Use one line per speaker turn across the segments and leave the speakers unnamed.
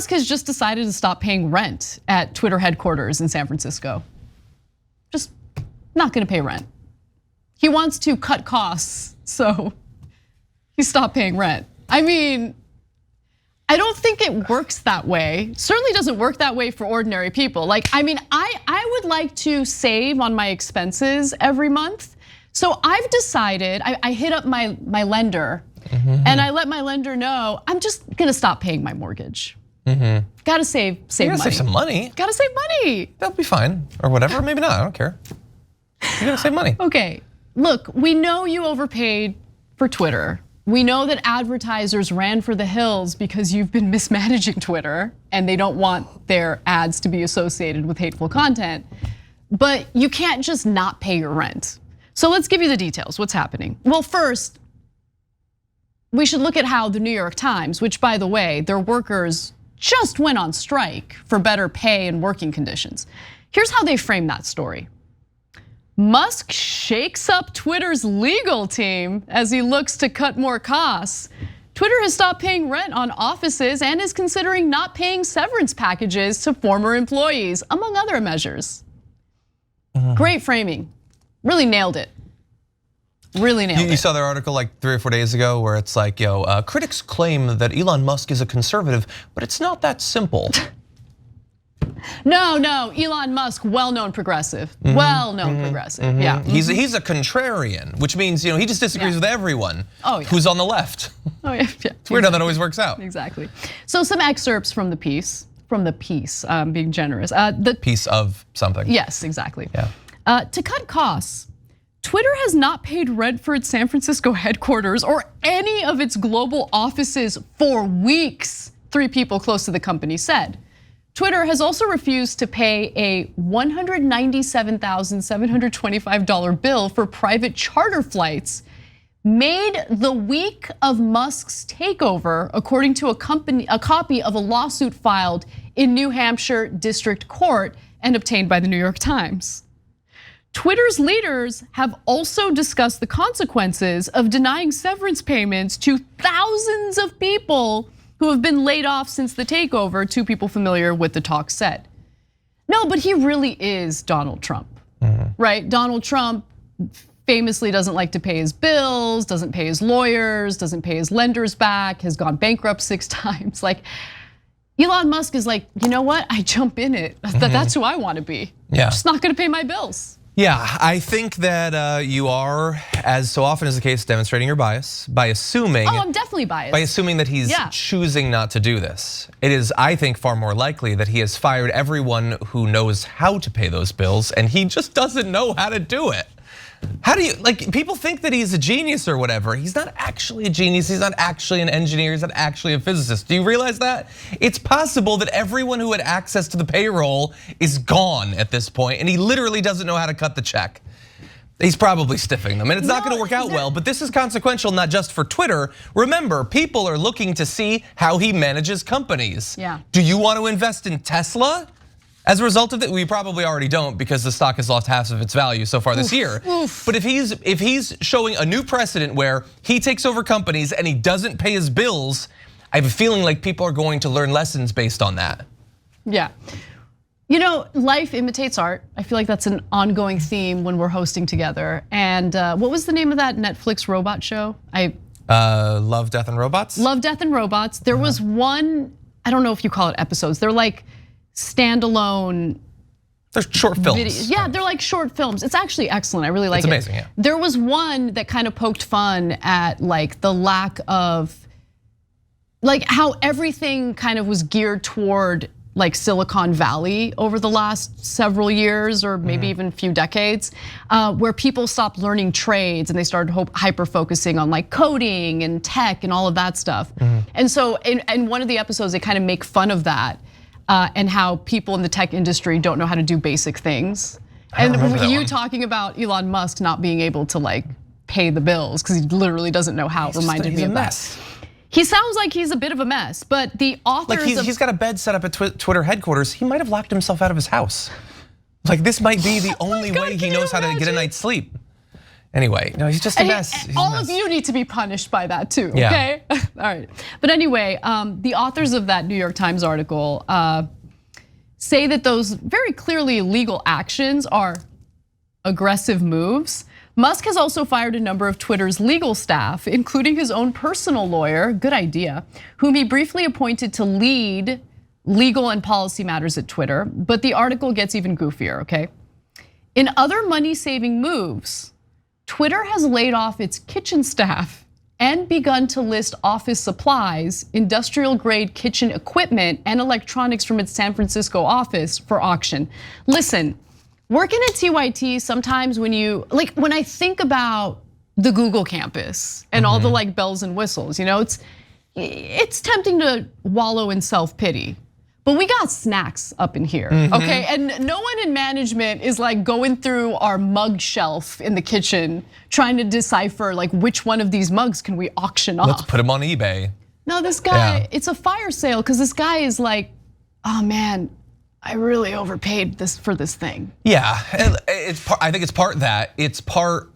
Musk has just decided to stop paying rent at Twitter headquarters in San Francisco. Just not gonna pay rent. He wants to cut costs, so he stopped paying rent. I mean, I don't think it works that way. Certainly doesn't work that way for ordinary people. Like, I mean, I would like to save on my expenses every month. So I've decided, I hit up my lender and I let my lender know, I'm just gonna stop paying my mortgage. Gotta save
you
money.
Gotta save some money.
Gotta save money.
That'll be fine, or whatever, maybe not, I don't care. You gotta save money.
Okay, look, we know you overpaid for Twitter. We know that advertisers ran for the hills because you've been mismanaging Twitter and they don't want their ads to be associated with hateful content. But you can't just not pay your rent. So let's give you the details, what's happening. Well, first, we should look at how the New York Times, which by the way, their workers just went on strike for better pay and working conditions. Here's how they frame that story. Musk shakes up Twitter's legal team as he looks to cut more costs. Twitter has stopped paying rent on offices and is considering not paying severance packages to former employees, among other measures. Great framing, really nailed it. Really nailed it.
You saw their article like 3 or 4 days ago where it's like, critics claim that Elon Musk is a conservative, but it's not that simple.
No, Elon Musk, well-known progressive, well-known progressive, yeah.
He's a contrarian, which means he just disagrees with everyone who's on the left.
Oh yeah,
It's weird how that always works out.
Exactly. So some excerpts from the piece, being generous.
The piece of something.
Yes, exactly.
Yeah.
To cut costs, Twitter has not paid rent for its San Francisco headquarters or any of its global offices for weeks, 3 people close to the company said. Twitter has also refused to pay a $197,725 bill for private charter flights made the week of Musk's takeover, according to a copy of a lawsuit filed in New Hampshire District Court and obtained by the New York Times. Twitter's leaders have also discussed the consequences of denying severance payments to thousands of people who have been laid off since the takeover, 2 people familiar with the talk said. No, but he really is Donald Trump, right? Donald Trump famously doesn't like to pay his bills, doesn't pay his lawyers, doesn't pay his lenders back, has gone bankrupt 6 times. Like, Elon Musk is like, you know what? I jump in it. That's who I want to be.
Yeah.
I'm just not gonna pay my bills.
Yeah, I think that you are, as so often is the case, demonstrating your bias by assuming.
Oh, I'm definitely biased.
By assuming that he's choosing not to do this. It is, I think, far more likely that he has fired everyone who knows how to pay those bills and he just doesn't know how to do it. How do you, like, people think that he's a genius or whatever. He's not actually a genius, he's not actually an engineer, he's not actually a physicist. Do you realize that? It's possible that everyone who had access to the payroll is gone at this point and he literally doesn't know how to cut the check. He's probably stiffing them and it's not gonna work out well, but this is consequential not just for Twitter. Remember, people are looking to see how he manages companies.
Yeah.
Do you want to invest in Tesla? As a result of that, we probably already don't because the stock has lost half of its value so far this year. But if he's showing a new precedent where he takes over companies and he doesn't pay his bills, I have a feeling like people are going to learn lessons based on that.
Yeah. You know, life imitates art. I feel like that's an ongoing theme when we're hosting together. And what was the name of that Netflix robot show?
Love, Death and Robots?
Love, Death and Robots. There was one, I don't know if you call it episodes. They're like standalone.
They're short films.
Videos. Yeah, they're like short films. It's actually excellent. I really like it.
It's amazing, yeah.
There was one that kind of poked fun at like the lack of, like how everything kind of was geared toward like Silicon Valley over the last several years or maybe even a few decades, where people stopped learning trades and they started hyper focusing on like coding and tech and all of that stuff. And so in one of the episodes, they kind of make fun of that and how people in the tech industry don't know how to do basic things. And you talking about Elon Musk not being able to like pay the bills because he literally doesn't know how. Reminded me of that. He sounds like he's a bit of a mess, but the authors
he's got a bed set up at Twitter headquarters. He might have locked himself out of his house. Like this might be the only way he knows how to get a night's sleep. Anyway, no, he's just a mess. He's
all
a mess.
of you need to be punished by that too,
Yeah.
okay? All right. But anyway, the authors of that New York Times article say that those very clearly illegal actions are aggressive moves. Musk has also fired a number of Twitter's legal staff, including his own personal lawyer, good idea, whom he briefly appointed to lead legal and policy matters at Twitter. But the article gets even goofier, okay? In other money-saving moves, Twitter has laid off its kitchen staff and begun to list office supplies, industrial-grade kitchen equipment, and electronics from its San Francisco office for auction. Listen, working at TYT, sometimes when I think about the Google campus and all the bells and whistles, it's tempting to wallow in self-pity. But we got snacks up in here, okay? And no one in management is going through our mug shelf in the kitchen trying to decipher which one of these mugs can we auction off.
Let's put them on eBay.
No, this guy, it's a fire sale because this guy is oh man, I really overpaid for this thing.
Yeah, I think it's part that. It's part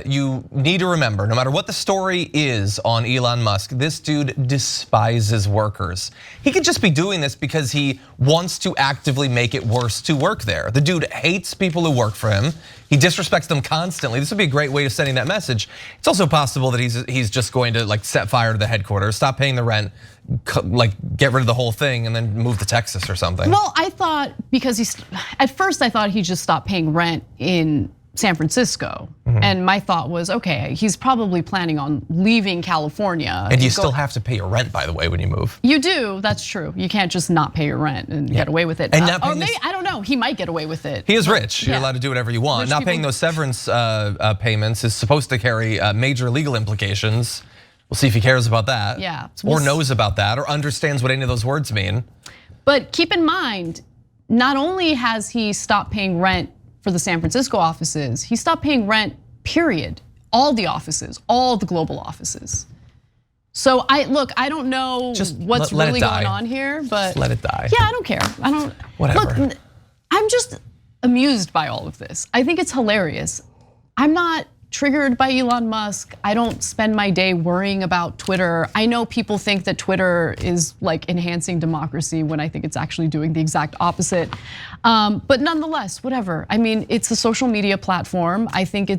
you need to remember, no matter what the story is on Elon Musk, this dude despises workers. He could just be doing this because he wants to actively make it worse to work there. The dude hates people who work for him. He disrespects them constantly. This would be a great way of sending that message. It's also possible that he's just going to set fire to the headquarters, stop paying the rent, get rid of the whole thing and then move to Texas or something.
Well, I thought because at first I thought he just stopped paying rent in San Francisco. And my thought was, okay, he's probably planning on leaving California.
And you still have to pay your rent, by the way, when you move.
You do, that's true. You can't just not pay your rent and get away with it.
And not
or maybe, I don't know, he might get away with it.
He is rich, you're allowed to do whatever you want.
Rich
Not
people-
paying those severance payments is supposed to carry major legal implications. We'll see if he cares about that.
Yeah.
Or knows about that or understands what any of those words mean.
But keep in mind, not only has he stopped paying rent for the San Francisco offices, he stopped paying rent, period. All the offices, all the global offices. So I don't know what's really going on here, but
just let it die.
Yeah, I don't care.
Whatever.
Look, I'm just amused by all of this. I think it's hilarious. I'm not triggered by Elon Musk. I don't spend my day worrying about Twitter. I know people think that Twitter is enhancing democracy when I think it's actually doing the exact opposite. But nonetheless, whatever. I mean, it's a social media platform. I think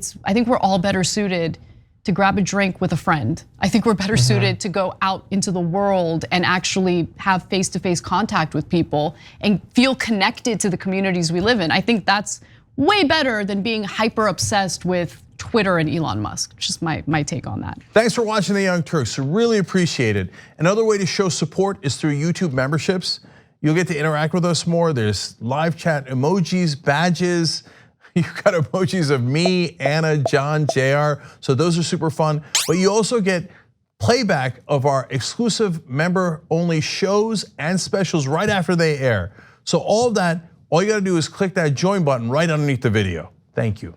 we're all better suited to grab a drink with a friend. I think we're better suited to go out into the world and actually have face-to-face contact with people and feel connected to the communities we live in. I think that's way better than being hyper obsessed with Twitter and Elon Musk. Just my take on that.
Thanks for watching The Young Turks, really appreciate it. Another way to show support is through YouTube memberships. You'll get to interact with us more. There's live chat emojis, badges. You've got emojis of me, Anna, John, JR. So those are super fun. But you also get playback of our exclusive member-only shows and specials right after they air. So all of that, all you gotta do is click that join button right underneath the video. Thank you.